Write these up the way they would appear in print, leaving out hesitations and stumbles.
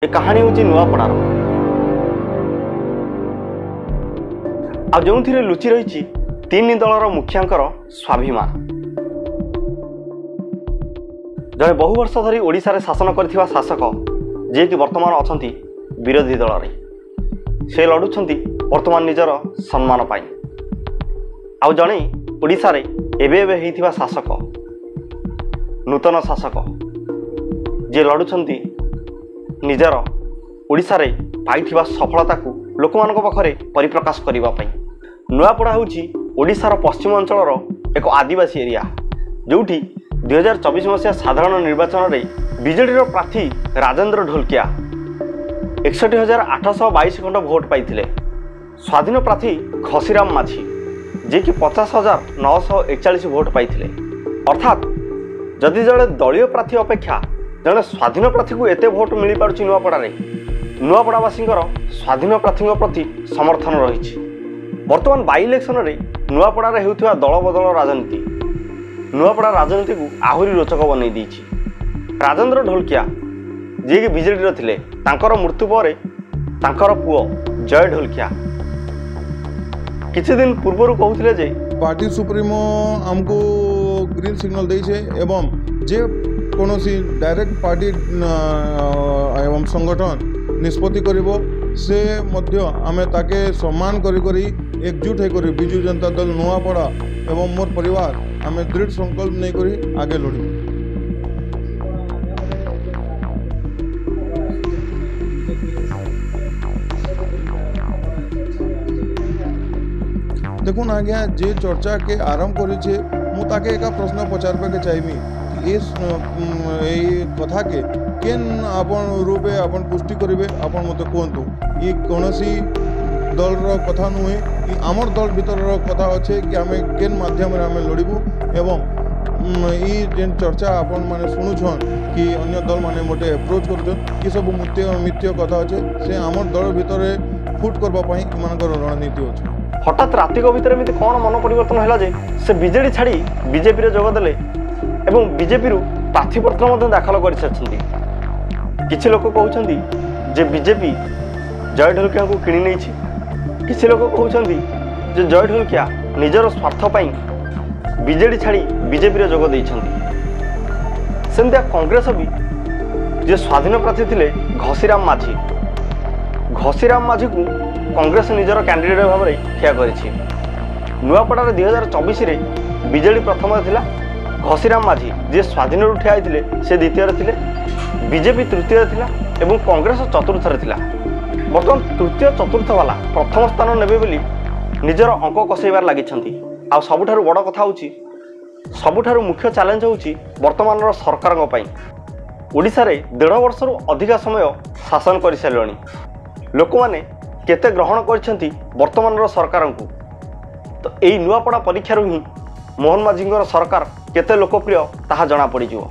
ए कहानी हूँ नुआपड़ार आ जो लुचि रही तीन दलर मुखियांकर स्वाभिमान। जड़े बहु वर्ष धरी ओडिशा रे शासन करथिबा शासक जे कि वर्तमान अछंती विरोधी दल रे से लड़ुछंती वर्तमान निजर सम्मान पाई। आ जड़े ओडिशा रे एबे एबे हेइथिबा शासक नूतन शासक जे लड़ुछंती निजर ओडिशा रे पाइथिबा सफलता को लोकमान पाखरे परिप्रकाश करिबा पई। नुआपड़ा होउची ओडिशार पश्चिम अंचलर एक आदिवासी एरिया जोठी 2024 मसीहा साधारण निर्वाचन में बीजेडी प्रार्थी राजेंद्र ढोलकिया 61,822 खंड भोट पाइथिले। स्वाधीन प्रार्थी घसीराम माझी जे कि 50,941 भोट पाइथिले। अर्थात जदि जड़े दलीय प्रार्थी अपेक्षा जड़े स्वाधीन प्रार्थी को एते भोट मिल पारुछि नुआपड़ावासी स्वाधीन प्रार्थी प्रति समर्थन रही। वर्तमान बाई इलेक्शन में नुआपड़ा होउथिबा दल बदल राजनीति नुआपड़ा राजनीति को आहुरी रोचक बनई देछि। राजेंद्र ढोलकिया जे कि बीजेडी थिले तांकर मृत्यु पर तांकर पुओ जय ढोलकिया किछि दिन पूर्व कहउथिले जे पार्टी सुप्रीमो हमको ग्रीन सिग्नल देइछे एवं जे कोनोसी डायरेक्ट पार्टी एवं संगठन निष्पत्ति करिवो से मध्य आमे ताके सम्मान करी करी एकजुट है करी बिजू जनता दल नुआपड़ा एवं मोर परिवार आमे दृढ़ संकल्प नहीं करी आगे लड़ी। देखुन आज्ञा जे चर्चा के आरंभ करी मु ताके एक प्रश्न पचारबा के चाहिए कथा के केन आपण रूपे आपण पुष्टि करेंगे आपण मत कहतु ये कौनसी दल कथा नुहे आमर दल भीतर कथा अच्छे कि आम केन माध्यम आम लड़बू एवं ये जेन चर्चा आपण मैंने शुणुछन कि अन्य दल माने मोटे अप्रोच कर सब मिथ्य कथा अच्छे से आमर दल भितर फुट करवाई रणनीति अच्छे। हठात रातिक भितर एमती कौन मन परिवर्तन है जे से बीजेडी छाड़ी बीजेपी रे जोगदेले एवं बीजेपी रु प्रार्थीपत्र दाखल कर किछि लोक कहउछंती जे बीजेपी जय ढोलकिया को किणी नेछि। किछि लोक कहउछंती जे जय ढोलकिया निजर स्वार्थ पाई बीजेडी छाड़ी बीजेपी रे जोग दैछंती। सेमतिया कांग्रेस भी जे स्वाधीन प्रार्थी थिले घसीराम माझी को कांग्रेस निजर कैंडिडेट भाव में ठिया करिछि। नुआपड़ा 2024 रे बीजेडी प्रथम थिला घसीराम माझी जे स्वाधीन रु ठिया आइथिले से द्वितीय थिले बीजेपी तृतीय थिला एवं कांग्रेस चतुर्थ थिला। बर्तमान तृतीय चतुर्थ वाला प्रथम स्थान नेबे बोली निजर अंक कसैबार लागिछंती। आ सबुठारु बड़ कथा होउची सबुठारु मुख्य चैलेंज होउची वर्तमान सरकार पई ओडिशा रे 1.5 वर्ष रु अधिक समय शासन कर सारणी लोक माने केते ग्रहण करछंती वर्तमान सरकार को। तो एई नुआपड़ा परीक्षा रु ही मोहन माझींगर सरकार केते लोकप्रिय ताहा जना पड़ी जिवो।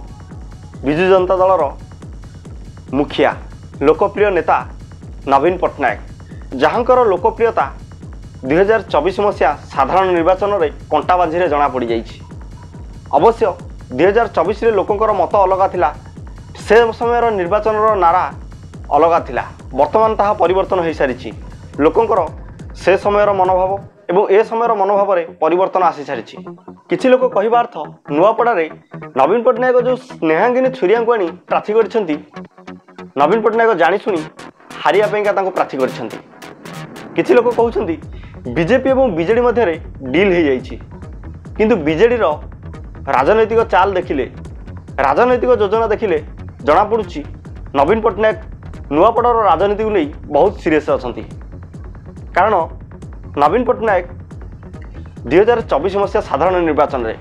बिजू जनता दलर मुखिया लोकप्रिय नेता नवीन पट्टनायक जहाँकर लोकप्रियता 2024 मसीहा साधारण निर्वाचन में कंटाबाजी रे जना पड़ी जाइछि। अवश्य 2024 रे लोकंकर मत अलग थिला से समय निर्वाचन नारा अलग थिला वर्तमान ताहा परिवर्तन हो सारी लोकंकर से समय मनोभाव एवं ए समय मनोभाव में परिवर्तन आसी सारी। किछि लोक कहवा अर्थ नुआपड़ा नवीन पट्टनायक जो स्नेहांगिनी छुरिया को आनी प्रार्थी करछंती नवीन पट्टनायक जाशुणी हारिया प्रार्थी करछंती। किछि लोक कहउछंती बीजेपी एवं बीजेडी मध्य डील हो जाइछि किंतु बीजेडी राजनैतिक चाल देखिले राजनैतिक योजना देखिले जना पड़ुछि नवीन पट्टनायक नुआपड़ार राजनीति को नहीं बहुत सीरियस अछंती। कारण नवीन पट्टनायक 2024 मसीहा साधारण निर्वाचन में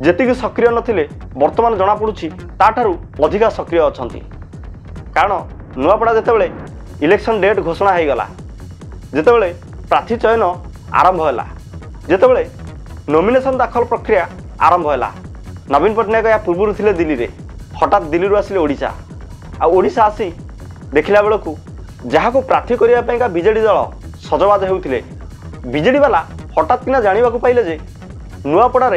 जेतिक सक्रिय नथिले वर्तमान जना पड़ुछि ताठारु अधिका सक्रिय अछंती। कारण नुआपड़ा जेतेबेले इलेक्शन डेट घोषणा हो गला जेतेबेले प्रार्थी चयन आरंभ होला जेतेबेले नॉमिनेशन दाखल प्रक्रिया आरंभ होला नवीन पट्टनायक या पूर्व थिले दिल्ली रे हठात दिल्ली रु आसिले ओडिशा आ ओडिशा आसी देखिला बेलू जहाँ को प्रार्थी करने बीजेडी दल सजबाज होते बीजेडी वाला हठात किना जाना पाइले जे नुआपड़ा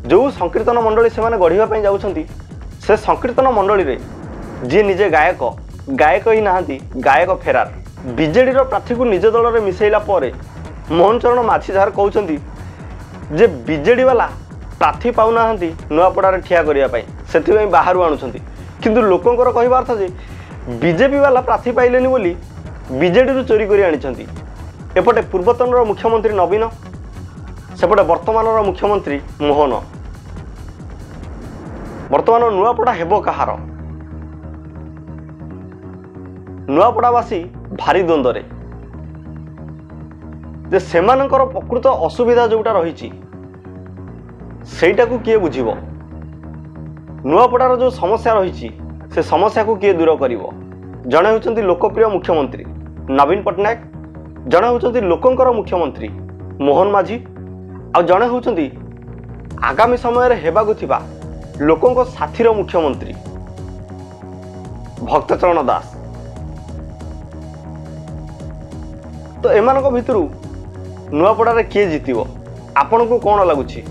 जो संकीर्तन मंडली से गढ़ापी जाऊँच से संकीर्तन मंडली जी निजे गायक गायक ही नहांती गायक फेरार। बीजेडी प्रार्थी को निज दल में मिसेला मोहन चरण माझी जहाँ कहते जे बीजेडी वाला प्रार्थी पाऊना नुआपड़ा ठिया करने से बाहर आणुंट किंतु लोकंर कहवा अर्थ जे बीजेपी वाला प्रार्थी पाइलेनी बोली बीजेडी चोरी कर आनी। एपटे पूर्वतन मुख्यमंत्री नवीन सेपटे वर्तमान मुख्यमंत्री मोहन। वर्तमान नुआपड़ा हेबो कहार? नुआपड़ावासी भारी द्वंद्व जे सेमानंकर प्रकृत असुविधा जोटा रही सेटा को किए बुझिबो? नुआपड़ार जो समस्या रही से समस्या को किए दूर करिवो? जड़े होचंती लोकप्रिय मुख्यमंत्री नवीन पट्टनायक, जड़े होचंती लोकंकर मुख्यमंत्री मोहन माझी, आ जड़े होचंती आगामी समय हेबाकु थिबा लोकंक साथीर मुख्यमंत्री भक्तचरण दास। तो एमानक भितरु नुआपड़ा किए जीतिबो? आपन को कौन लगुछि?